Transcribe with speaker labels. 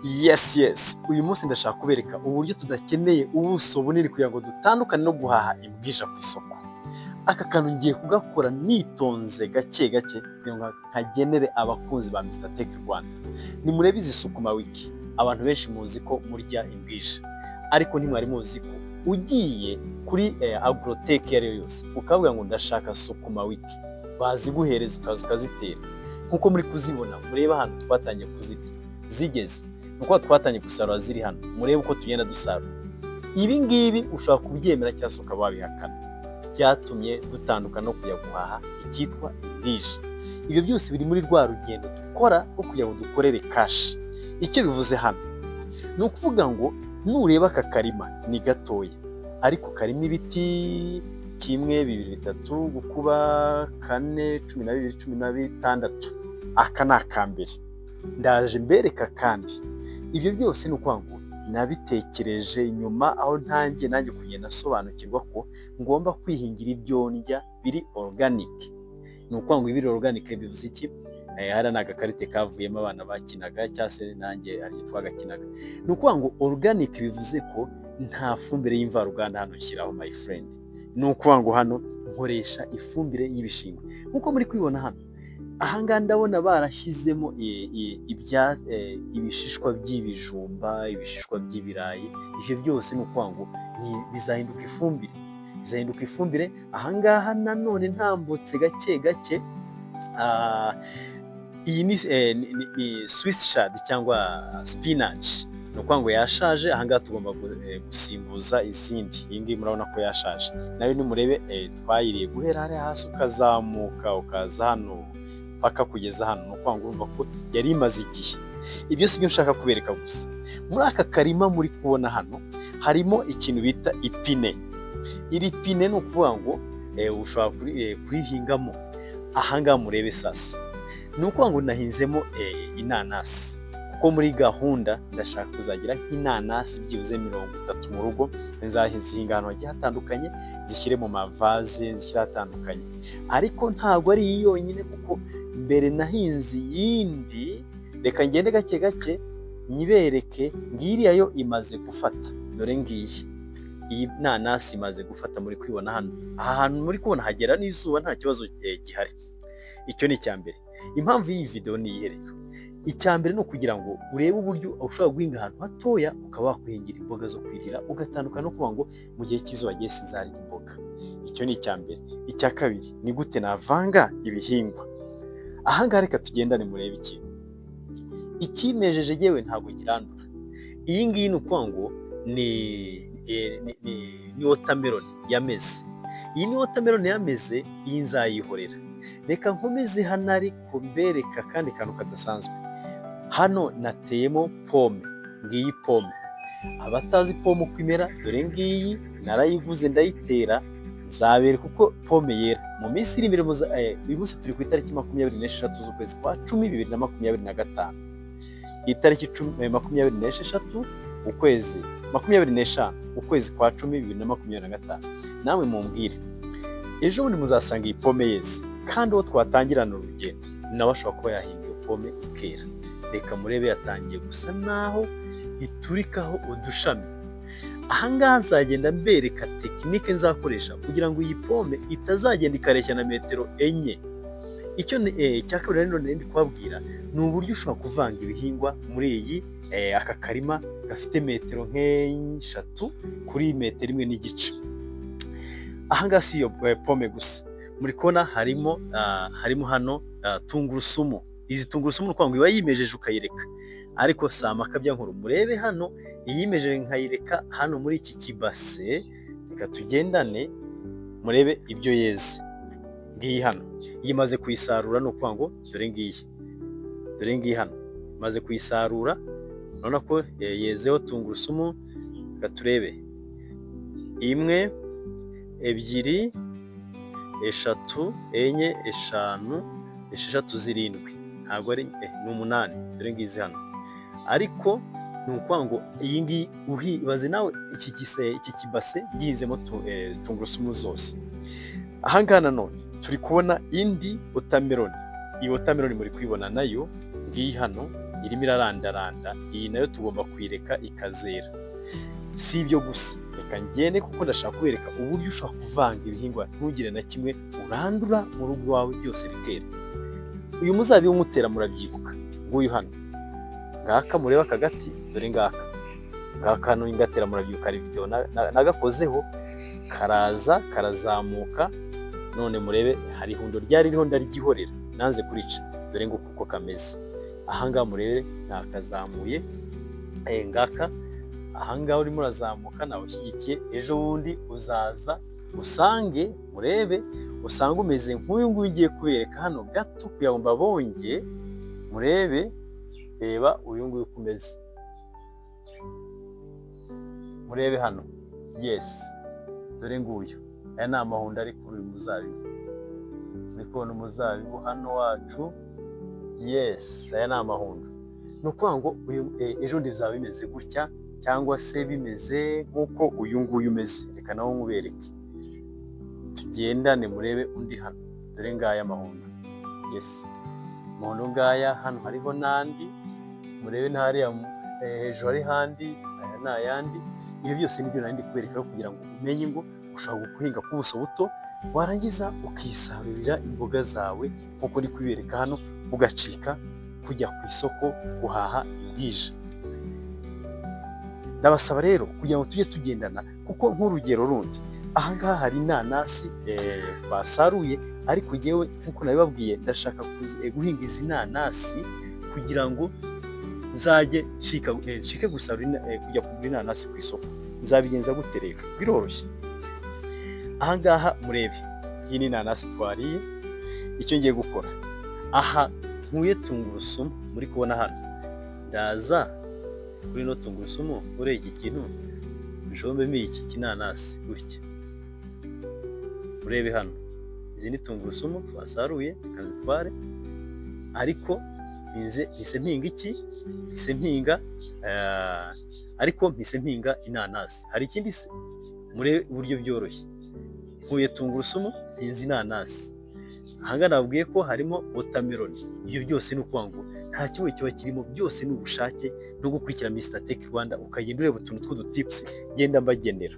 Speaker 1: Yes. Uyu munsi ndashaka kubereka uburyo tudakeneye ubuso bunini kugira ngo dutandukane no guhaha imbwija ku isoko. Aka kantu ngiye kugakora nitonze gake gake kugira ngo nkagenere abakunzi ba Mr Tech Rwanda. Nimurebe izi sukuma wiki. Abantu benshi muzi ko murya imbwija. Ariko ntimwari muzi ko ugiye kuri agrotech yari yose ukavuga ngo ndashaka sukuma wiki. Baziguhereza ukaza ukazitera. Nkuko muri kuzibona mureba hano twatangiye kuzirya. Zigeze nuko twatangiye gusarura ziri hano. Murebe uko tugenda dusarura. Ibi ngibi ushobora kubyemera cyangwa ukaba wabihakana. Byatumye dutandukana no kujya guhaha icyitwa imbwija. Ibyo byose biri muri rwa rugendo dukora rwo kugira ngo dukorere cash. Icyo bivuze hano ni ukuvuga ngo nureba aka karima ni gatoya ariko karimo ibiti 1 2 3 gukuba 4 12 16. Aka ni akambere ndaje mbereka kandi ibyo byose ni ukuvuga ngo nabitekereje nyuma aho nanjye kugenda sobanukirwa ko ngomba kwihingira ibyo ndya biri organic. Ni ukuvuga ngo ibiri organic bivuze iki? Hari n'agakarite kavuyemo abana bakinaga cyase nanjye ari twagakinaga. Ni ukuvuga ngo organic bivuze ko nta fumbire y'imvaruganda hano nshyiraho my friend. Ni ukuvuga ngo hano nkoresha ifumbire y'ibishingwe. Nkuko muri kwibona hano ahanga ndabona barashyizemo ibishishwa by'ibijumba, ibishishwa by'ibirayi. Ibyo byose ni ukuvuga ngo bizahinduka ifumbire. Bizahinduka ifumbire. Ahangaha nanone ntambutse gake gake iyi ni Swiss chard cyangwa spinach. Ni ukuvuga ngo yashaje. Ahangaha tugomba gusimbuza izindi. Iyi ngiyi murabona ko yashaje. Nayo nimurebe twayiriye guhera hariya hasi ukazamuka ukaza hano paka kugeza hano. Ni ukuvuga ngo urumva ko yari imaze igihe. Ibyo si byo nshaka kubereka gusa. Muri aka karima muri kubona hano harimo ikintu bita ipine. Iri pine ni ukuvuga ngo ushobora kurihingamo. Ahangaha murebe sasa. Ni ukuvuga ngo nahinzemo inanasi. Kuko muri gahunda ndashaka kuzagira nk'inanasi byibuze 30 mu rugo. Nzahinga ahantu hagiye hatandukanye, zishyire mu mavaze, zishyire hatandukanye. Ariko ntabwo ari iyi yonyine kuko mbere nahinze yindi. Reka ngende gake gake nyibereke. Ngiriya yo imaze gufata. Dore ngiyi. Iyi nanasi imaze gufata muri kwibona hano. Aha hantu muri kubona hagera n'izuba nta kibazo gihari. Icyo ni icyambere. Impamvu y'iyi video ni iherero. Icyambere no kugira ngo urebe uburyo ushobora guhinga ahantu hatoya ukaba wakwihingira imboga zo kwirira ugatandukana no kuvuga ngo mu gihe cy'izuba giye sinzarya imboga. Icyo ni icyambere. Icya kabiri ni gute navanga ibihingwa. Ahangaha reka tugendane murebe ikintu. Ikimejeje yewe ntabwo girandura. Iyi ngiyi ni ukuvuga ngo ni watermelon yameze. Iyi ni watermelon yameze. Iyi nzayihorera. Reka nkomeze hano ariko mbereka kandi kantu kadasanzwe. Hano nateyemo pome. Ngiyi pome. Abatazi pome uko imera dore ngiyi narayiguze ndayitera. Nzabereka uko pome yera. Mu minsi iri imbere uyu munsi turi ku itariki 26 z'ukwezi kwa 10 2025. Itariki 26 ukwezi 25 ukwezi kwa 10 2025. Namwe mumbwire ejo bundi muzasanga iyi pome yeze. Kandi uwo twatangirana urugendo nawe ashobora kuba yahinga iyo pome ikera. Reka murebe yatangiye gusa naho iturikaho udushami. Ahangaha nzagenda mbereka tekinike nzakoresha kugira ngo iyi pome itazagenda ikareshya na metero 4. Icyo cyakabiri none ndi kubabwira ni uburyo ushobora kuvanga ibihingwa muri iyi aka karima gafite metero 3 kuri metero 1 Ahangaha si iyo pome gusa. Muri kona harimo hano tungurusumu. Izi tungurusumu ni kwanga iba yimejeje ukayireka. Ariko sama kabya nkuru murebe hano iyimejeje nkayireka hano muri iki kibase. Reka tugendane murebe ibyo yeze. Ngiyi hano yimaze kuyisarura no kwango dore ngiyi hano maze kuyisarura. Nona ko yezeho tungurusumu. Reka turebe 1 2 3 4 5 6 7 ntabwo ari 8. Dore ngizi hano ariko ni ukwango iyi ngi uhibaze nawe iki kibase gihizemo tungurusumu zose. Ahangaha nanone turi kubona indi watermelon. Iyi watermelon muri kwibona nayo ngiyi hano irimo irarandaranda, iyi nayo tugomba kuyireka ikazera. Si ibyo gusa, reka ngende kuko ndashaka kubereka uburyo ushobora kuvanga ibihingwa ntugire na kimwe urandura mu rugo iwawe, byose bikera. Uyu muzabibu mutera murabyibuka, nguyu hano ngaka mureba aka gati, dore ngaka hano ngatera murabyibuka, hari video nagakozeho, karaza karazamuka, none murebe hari ihundo ryari ririho ndaryihorera, nanze kurica, dore ngo kuko kameze. Ahangaha murebe nakazamuye, ngaka ahangaha urimo urazamuka nawe ushyigikiye, ejo bundi uzaza usange, murebe usanga umeze nk'uyu nguyu ugiye kubereka hano gato kugira ngo mbabonge, murebe, reba uyu nguyu uko umeze, murebe hano, yes, dore nguyu, aya ni amahundo ari kuri uyu muzabibu, muri kubona umuzabibu hano wacu, yes, aya ni amahundo. Ni ukuvuga ngo ejo bundi bizaba bimeze gutya, cyangwa se bimeze nk'uko uyu nguyu umeze. Reka nawo nkubereke, tugendane murebe undi hano, dore ngaya amahundo, yes, amahundo ngaya, hano hariho n'andi, murebe n'ahariya hejuru hari handi, aya ni ayandi. Ibi byose nibyo nari ndi kubereka kugira ngo umenye ngo ushobora guhinga ku buso buto, warangiza ukisarurira imboga zawe nk'uko ndi kubereka hano, ugacika kujya ku isoko guhaha bwije. Ndabasaba rero kugira ngo tujye tugendana, kuko nk'urugero rundi, ahangaha hari inanasi basaruye, ariko yewe nk'uko nabibabwiye ndashaka guhinga izi nanasi kugira ngo nzajye nshike gusarura kujya kugura inanasi ku isoko. Nzabigenza gute rero? Biroroshye. Ahangaha murebe, iyi ni inanasi twariye. Icyo ngiye gukora, aha nkuye tungurusumu muri kubona hano, ndaza kuri no tungurusumu, kuri iki kintu njombemo iki kinanasi gutya, murebe hano, izi ni tungurusumu twasaruye kazitware, ariko mpise mpinga iki, mpise mpinga ariko mpise mpinga inanasi. Hari ikindi se? Murebe uburyo byoroshye, nkuye tungurusumu, mpinze inanasi. Ahanga nabwiye ko harimo watermelon. Ibyo byose ni ukuvuga ngo nta kimwe kiba kirimo, byose ni ubushake no gukurikira Mr Tech Rwanda, ukagenda ureba utuntu tw'udutips genda mbagenera.